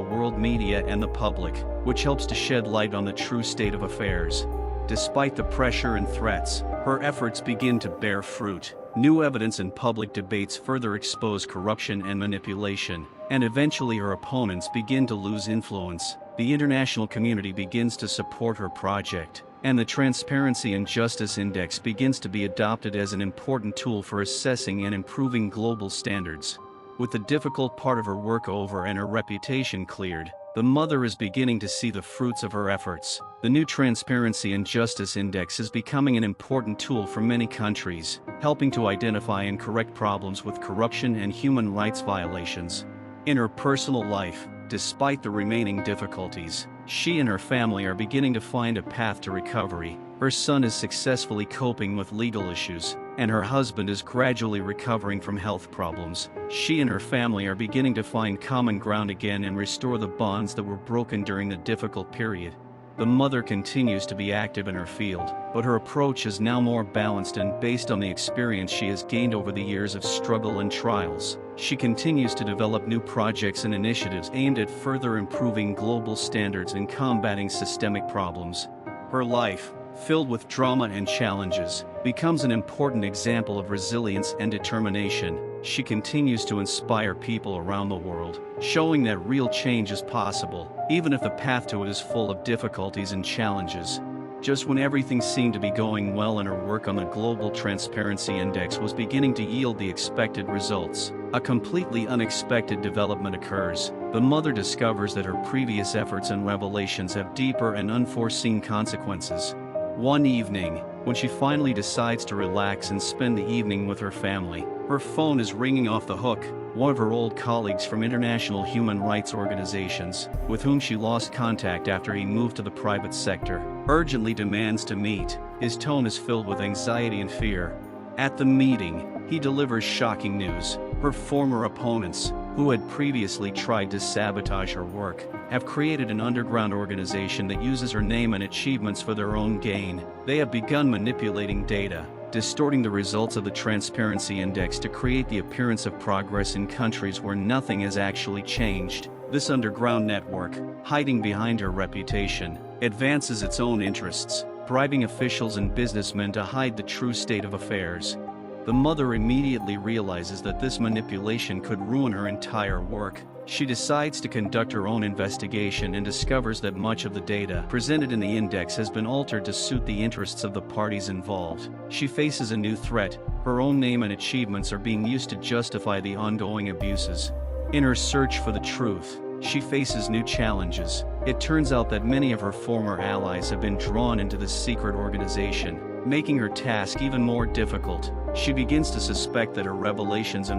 world media and the public, which helps to shed light on the true state of affairs. Despite the pressure and threats, her efforts begin to bear fruit. New evidence and public debates further expose corruption and manipulation, and eventually her opponents begin to lose influence. The international community begins to support her project, and the Transparency and Justice Index begins to be adopted as an important tool for assessing and improving global standards. With the difficult part of her work over and her reputation cleared, the mother is beginning to see the fruits of her efforts. The new Transparency and Justice Index is becoming an important tool for many countries, helping to identify and correct problems with corruption and human rights violations. In her personal life, despite the remaining difficulties, she and her family are beginning to find a path to recovery. Her son is successfully coping with legal issues, and her husband is gradually recovering from health problems. She and her family are beginning to find common ground again and restore the bonds that were broken during the difficult period. The mother continues to be active in her field, but her approach is now more balanced and based on the experience she has gained over the years of struggle and trials. She continues to develop new projects and initiatives aimed at further improving global standards and combating systemic problems. Her life, filled with drama and challenges, becomes an important example of resilience and determination. She continues to inspire people around the world, showing that real change is possible, even if the path to it is full of difficulties and challenges. Just when everything seemed to be going well and her work on the Global Transparency Index was beginning to yield the expected results, a completely unexpected development occurs. The mother discovers that her previous efforts and revelations have deeper and unforeseen consequences. One evening, when she finally decides to relax and spend the evening with her family, her phone is ringing off the hook. One of her old colleagues from international human rights organizations, with whom she lost contact after he moved to the private sector, urgently demands to meet. His tone is filled with anxiety and fear. At the meeting, he delivers shocking news. Her former opponents, who had previously tried to sabotage her work, have created an underground organization that uses her name and achievements for their own gain. They have begun manipulating data, distorting the results of the Transparency Index to create the appearance of progress in countries where nothing has actually changed. This underground network, hiding behind her reputation, advances its own interests, bribing officials and businessmen to hide the true state of affairs. The mother immediately realizes that this manipulation could ruin her entire work. She decides to conduct her own investigation and discovers that much of the data presented in the index has been altered to suit the interests of the parties involved. She faces a new threat. Her own name and achievements are being used to justify the ongoing abuses. In her search for the truth, she faces new challenges. It turns out that many of her former allies have been drawn into this secret organization, making her task even more difficult. She begins to suspect that her revelations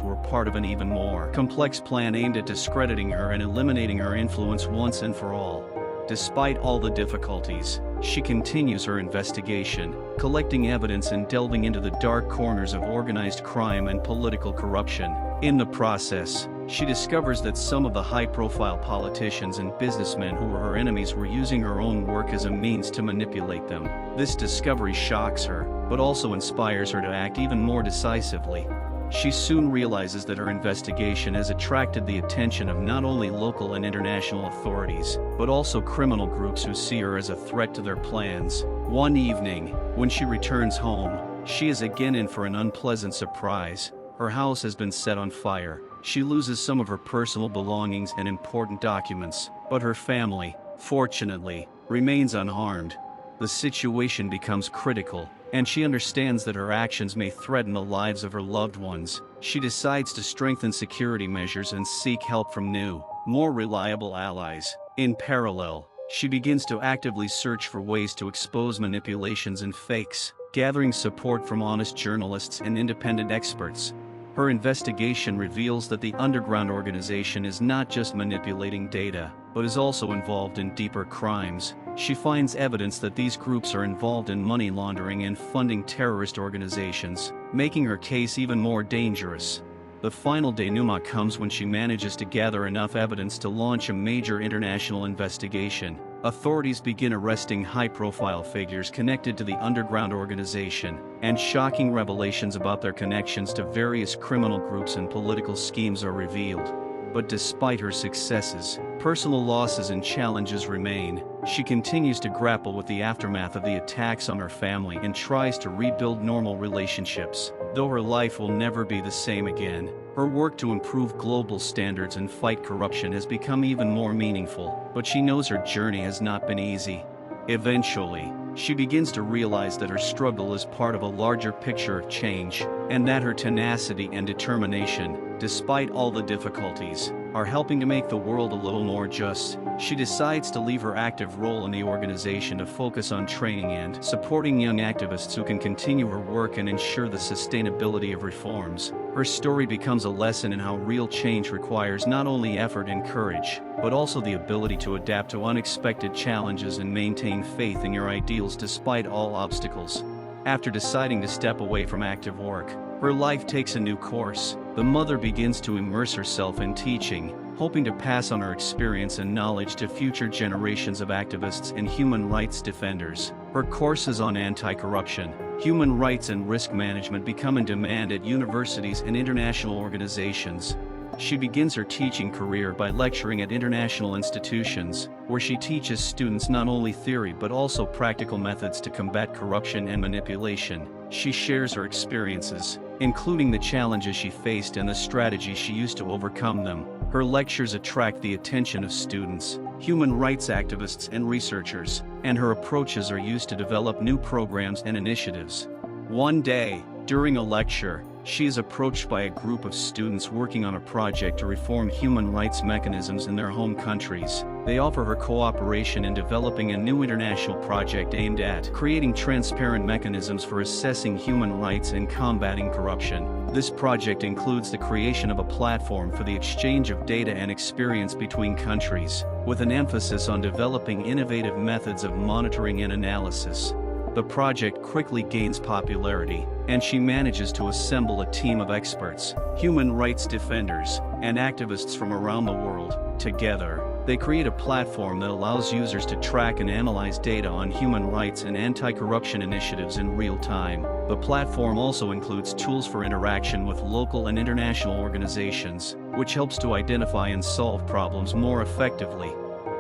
were part of an even more complex plan aimed at discrediting her and eliminating her influence once and for all. Despite all the difficulties, she continues her investigation, collecting evidence and delving into the dark corners of organized crime and political corruption. In the process, she discovers that some of the high-profile politicians and businessmen who were her enemies were using her own work as a means to manipulate them. This discovery shocks her, but also inspires her to act even more decisively. She soon realizes that her investigation has attracted the attention of not only local and international authorities, but also criminal groups who see her as a threat to their plans. One evening, when she returns home, she is again in for an unpleasant surprise. Her house has been set on fire. She loses some of her personal belongings and important documents, but her family, fortunately, remains unharmed. The situation becomes critical, and she understands that her actions may threaten the lives of her loved ones. She decides to strengthen security measures and seek help from new, more reliable allies. In parallel, she begins to actively search for ways to expose manipulations and fakes, gathering support from honest journalists and independent experts. Her investigation reveals that the underground organization is not just manipulating data, but is also involved in deeper crimes. She finds evidence that these groups are involved in money laundering and funding terrorist organizations, making her case even more dangerous. The final denouement comes when she manages to gather enough evidence to launch a major international investigation. Authorities begin arresting high-profile figures connected to the underground organization, and shocking revelations about their connections to various criminal groups and political schemes are revealed. But despite her successes, personal losses and challenges remain. She continues to grapple with the aftermath of the attacks on her family and tries to rebuild normal relationships. Though her life will never be the same again, her work to improve global standards and fight corruption has become even more meaningful, but she knows her journey has not been easy. Eventually, she begins to realize that her struggle is part of a larger picture of change, and that her tenacity and determination, despite all the difficulties, are helping to make the world a little more just. She decides to leave her active role in the organization to focus on training and supporting young activists who can continue her work and ensure the sustainability of reforms. Her story becomes a lesson in how real change requires not only effort and courage, but also the ability to adapt to unexpected challenges and maintain faith in your ideals despite all obstacles. After deciding to step away from active work, her life takes a new course. The mother begins to immerse herself in teaching, hoping to pass on her experience and knowledge to future generations of activists and human rights defenders. Her courses on anti-corruption, human rights and risk management become in demand at universities and international organizations. She begins her teaching career by lecturing at international institutions, where she teaches students not only theory but also practical methods to combat corruption and manipulation. She shares her experiences, including the challenges she faced and the strategies she used to overcome them. Her lectures attract the attention of students, human rights activists and researchers, and her approaches are used to develop new programs and initiatives. One day, during a lecture, she is approached by a group of students working on a project to reform human rights mechanisms in their home countries. They offer her cooperation in developing a new international project aimed at creating transparent mechanisms for assessing human rights and combating corruption. This project includes the creation of a platform for the exchange of data and experience between countries, with an emphasis on developing innovative methods of monitoring and analysis. The project quickly gains popularity, and she manages to assemble a team of experts, human rights defenders, and activists from around the world. Together, they create a platform that allows users to track and analyze data on human rights and anti-corruption initiatives in real time. The platform also includes tools for interaction with local and international organizations, which helps to identify and solve problems more effectively.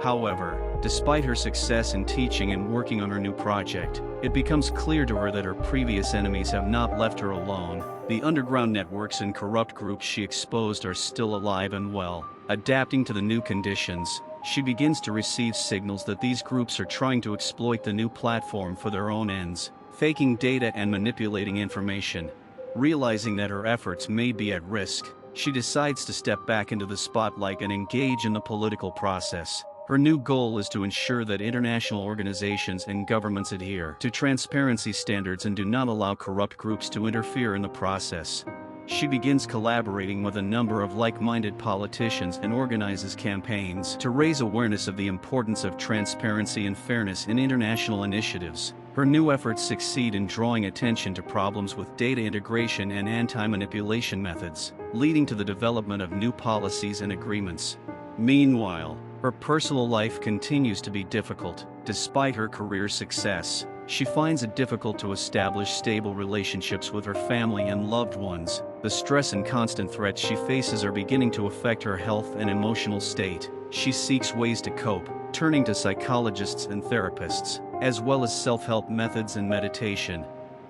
However, despite her success in teaching and working on her new project, it becomes clear to her that her previous enemies have not left her alone. The underground networks and corrupt groups she exposed are still alive and well. Adapting to the new conditions, she begins to receive signals that these groups are trying to exploit the new platform for their own ends, faking data and manipulating information. Realizing that her efforts may be at risk, she decides to step back into the spotlight and engage in the political process. Her new goal is to ensure that international organizations and governments adhere to transparency standards and do not allow corrupt groups to interfere in the process. She begins collaborating with a number of like-minded politicians and organizes campaigns to raise awareness of the importance of transparency and fairness in international initiatives. Her new efforts succeed in drawing attention to problems with data integration and anti-manipulation methods, leading to the development of new policies and agreements. Meanwhile, her personal life continues to be difficult. Despite her career success, she finds it difficult to establish stable relationships with her family and loved ones. The stress and constant threats she faces are beginning to affect her health and emotional state. She seeks ways to cope, turning to psychologists and therapists, as well as self-help methods and meditation.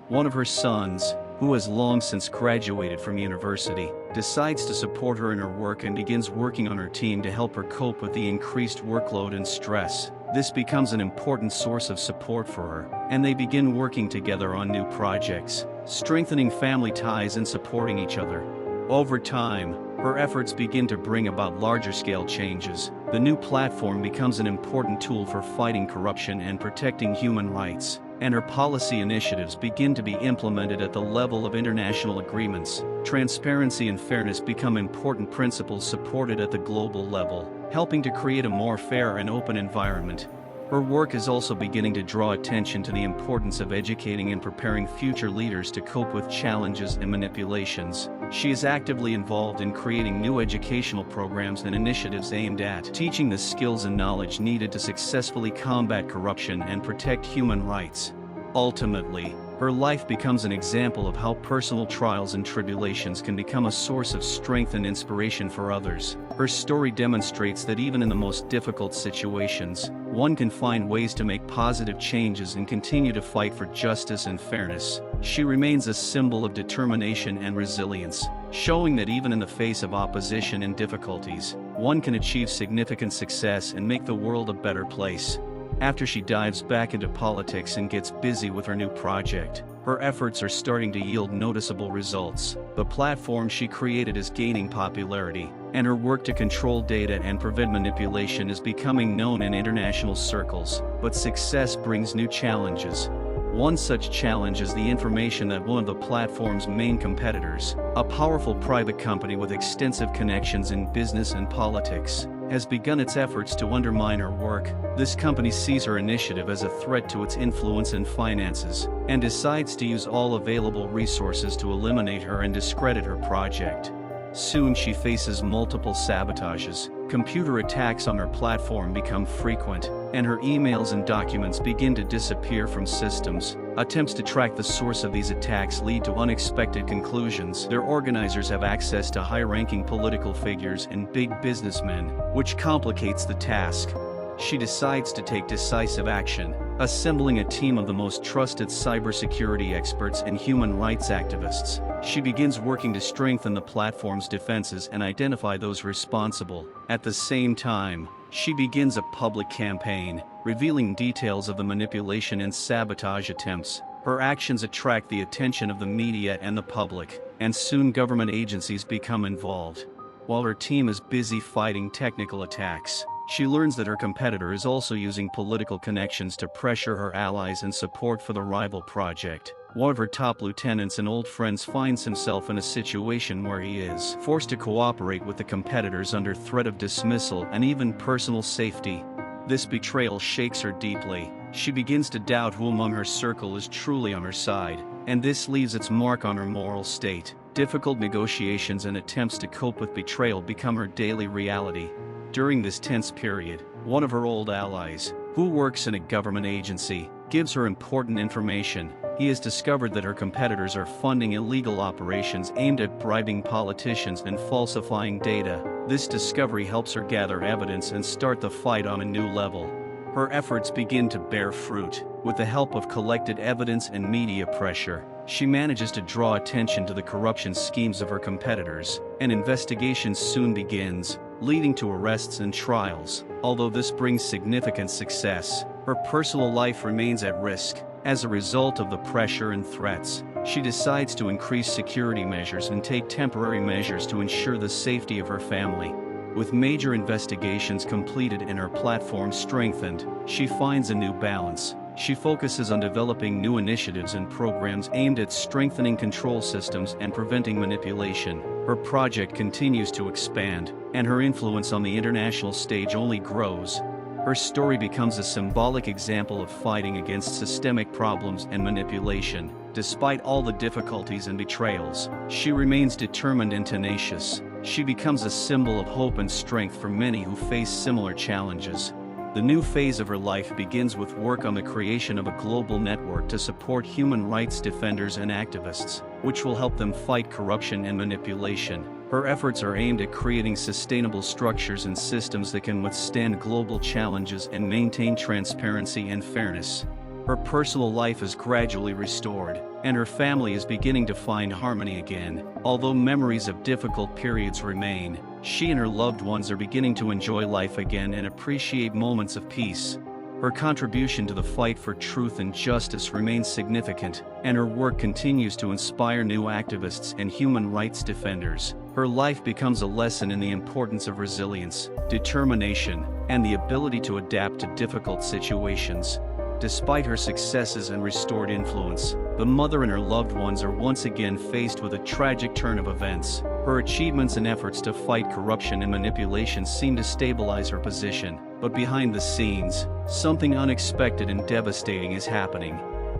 One of her sons, who has long since graduated from university, decides to support her in her work and begins working on her team to help her cope with the increased workload and stress. This becomes an important source of support for her, and they begin working together on new projects, strengthening family ties and supporting each other. Over time, her efforts begin to bring about larger-scale changes. The new platform becomes an important tool for fighting corruption and protecting human rights, and her policy initiatives begin to be implemented at the level of international agreements. Transparency and fairness become important principles supported at the global level, helping to create a more fair and open environment. Her work is also beginning to draw attention to the importance of educating and preparing future leaders to cope with challenges and manipulations. She is actively involved in creating new educational programs and initiatives aimed at teaching the skills and knowledge needed to successfully combat corruption and protect human rights. Ultimately, her life becomes an example of how personal trials and tribulations can become a source of strength and inspiration for others. Her story demonstrates that even in the most difficult situations, one can find ways to make positive changes and continue to fight for justice and fairness. She remains a symbol of determination and resilience, showing that even in the face of opposition and difficulties, one can achieve significant success and make the world a better place. After she dives back into politics and gets busy with her new project, her efforts are starting to yield noticeable results. The platform she created is gaining popularity, and her work to control data and prevent manipulation is becoming known in international circles. But success brings new challenges. One such challenge is the information that one of the platform's main competitors, a powerful private company with extensive connections in business and politics, has begun its efforts to undermine her work. This company sees her initiative as a threat to its influence and finances, and decides to use all available resources to eliminate her and discredit her project. Soon she faces multiple sabotages. Computer attacks on her platform become frequent, and her emails and documents begin to disappear from systems. Attempts to track the source of these attacks lead to unexpected conclusions. Their organizers have access to high-ranking political figures and big businessmen, which complicates the task. She decides to take decisive action, assembling a team of the most trusted cybersecurity experts and human rights activists. She begins working to strengthen the platform's defenses and identify those responsible. At the same time, she begins a public campaign, revealing details of the manipulation and sabotage attempts. Her actions attract the attention of the media and the public, and soon government agencies become involved. While her team is busy fighting technical attacks, she learns that her competitor is also using political connections to pressure her allies and support for the rival project. One of her top lieutenants and old friends finds himself in a situation where he is forced to cooperate with the competitors under threat of dismissal and even personal safety. This betrayal shakes her deeply. She begins to doubt who among her circle is truly on her side, and this leaves its mark on her moral state. Difficult negotiations and attempts to cope with betrayal become her daily reality. During this tense period, one of her old allies, who works in a government agency, gives her important information. He has discovered that her competitors are funding illegal operations aimed at bribing politicians and falsifying data. This discovery helps her gather evidence and start the fight on a new level. Her efforts begin to bear fruit. With the help of collected evidence and media pressure, she manages to draw attention to the corruption schemes of her competitors. An investigation soon begins, leading to arrests and trials. Although this brings significant success, her personal life remains at risk. As a result of the pressure and threats, she decides to increase security measures and take temporary measures to ensure the safety of her family. With major investigations completed and her platform strengthened, she finds a new balance. She focuses on developing new initiatives and programs aimed at strengthening control systems and preventing manipulation. Her project continues to expand, and her influence on the international stage only grows. Her story becomes a symbolic example of fighting against systemic problems and manipulation. Despite all the difficulties and betrayals, she remains determined and tenacious. She becomes a symbol of hope and strength for many who face similar challenges. The new phase of her life begins with work on the creation of a global network to support human rights defenders and activists, which will help them fight corruption and manipulation. Her efforts are aimed at creating sustainable structures and systems that can withstand global challenges and maintain transparency and fairness. Her personal life is gradually restored, and her family is beginning to find harmony again. Although memories of difficult periods remain, she and her loved ones are beginning to enjoy life again and appreciate moments of peace. Her contribution to the fight for truth and justice remains significant, and her work continues to inspire new activists and human rights defenders. Her life becomes a lesson in the importance of resilience, determination, and the ability to adapt to difficult situations. Despite her successes and restored influence, the mother and her loved ones are once again faced with a tragic turn of events. Her achievements and efforts to fight corruption and manipulation seem to stabilize her position, but behind the scenes, something unexpected and devastating is happening.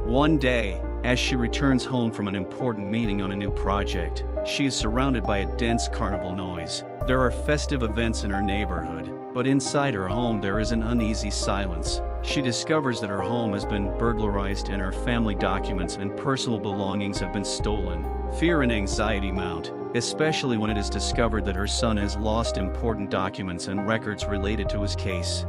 One day, as she returns home from an important meeting on a new project, she is surrounded by a dense carnival noise. There are festive events in her neighborhood, but inside her home there is an uneasy silence. She discovers that her home has been burglarized and her family documents and personal belongings have been stolen. Fear and anxiety mount, especially when it is discovered that her son has lost important documents and records related to his case.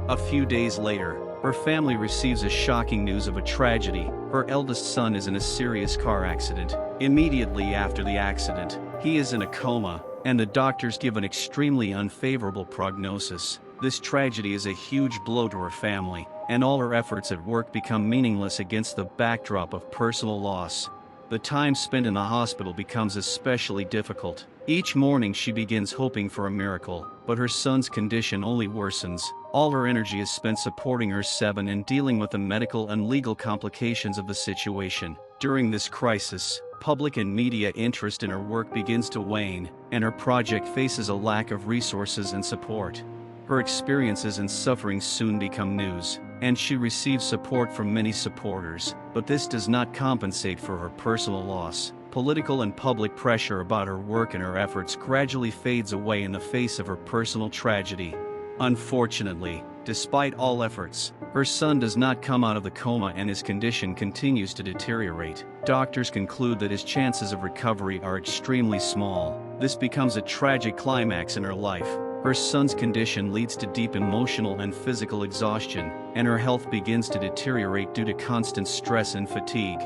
A few days later, her family receives a shocking news of a tragedy. Her eldest son is in a serious car accident. Immediately after the accident, he is in a coma, and the doctors give an extremely unfavorable prognosis. This tragedy is a huge blow to her family, and all her efforts at work become meaningless against the backdrop of personal loss. The time spent in the hospital becomes especially difficult. Each morning she begins hoping for a miracle, but her son's condition only worsens. All her energy is spent supporting her son and dealing with the medical and legal complications of the situation. During this crisis, public and media interest in her work begins to wane, and her project faces a lack of resources and support. Her experiences and sufferings soon become news, and she receives support from many supporters, but this does not compensate for her personal loss. Political and public pressure about her work and her efforts gradually fades away in the face of her personal tragedy. Unfortunately, despite all efforts, her son does not come out of the coma and his condition continues to deteriorate. Doctors conclude that his chances of recovery are extremely small. This becomes a tragic climax in her life. Her son's condition leads to deep emotional and physical exhaustion, and her health begins to deteriorate due to constant stress and fatigue.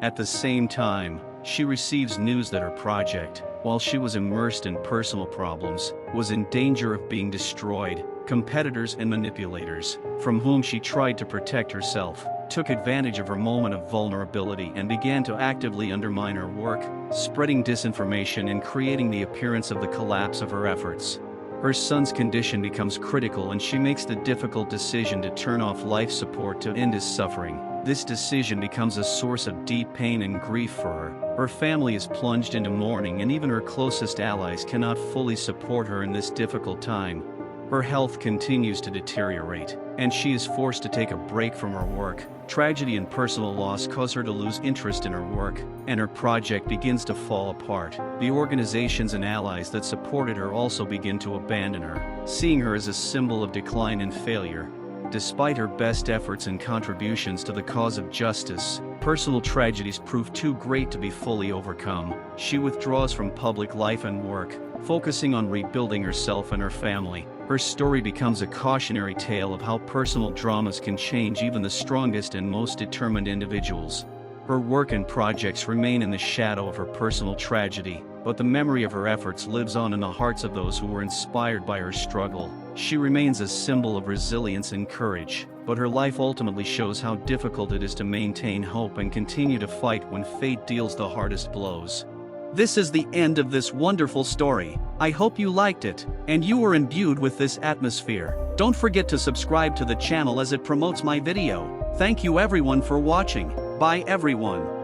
At the same time, she receives news that her project, while she was immersed in personal problems, was in danger of being destroyed. Competitors and manipulators, from whom she tried to protect herself, took advantage of her moment of vulnerability and began to actively undermine her work, spreading disinformation and creating the appearance of the collapse of her efforts. Her son's condition becomes critical and she makes the difficult decision to turn off life support to end his suffering. This decision becomes a source of deep pain and grief for her. Her family is plunged into mourning and even her closest allies cannot fully support her in this difficult time. Her health continues to deteriorate, and she is forced to take a break from her work. Tragedy and personal loss cause her to lose interest in her work, and her project begins to fall apart. The organizations and allies that supported her also begin to abandon her, seeing her as a symbol of decline and failure. Despite her best efforts and contributions to the cause of justice, personal tragedies prove too great to be fully overcome. She withdraws from public life and work, focusing on rebuilding herself and her family. Her story becomes a cautionary tale of how personal dramas can change even the strongest and most determined individuals. Her work and projects remain in the shadow of her personal tragedy, but the memory of her efforts lives on in the hearts of those who were inspired by her struggle. She remains a symbol of resilience and courage, but her life ultimately shows how difficult it is to maintain hope and continue to fight when fate deals the hardest blows. This is the end of this wonderful story. I hope you liked it, and you were imbued with this atmosphere. Don't forget to subscribe to the channel as it promotes my video. Thank you everyone for watching. Bye everyone.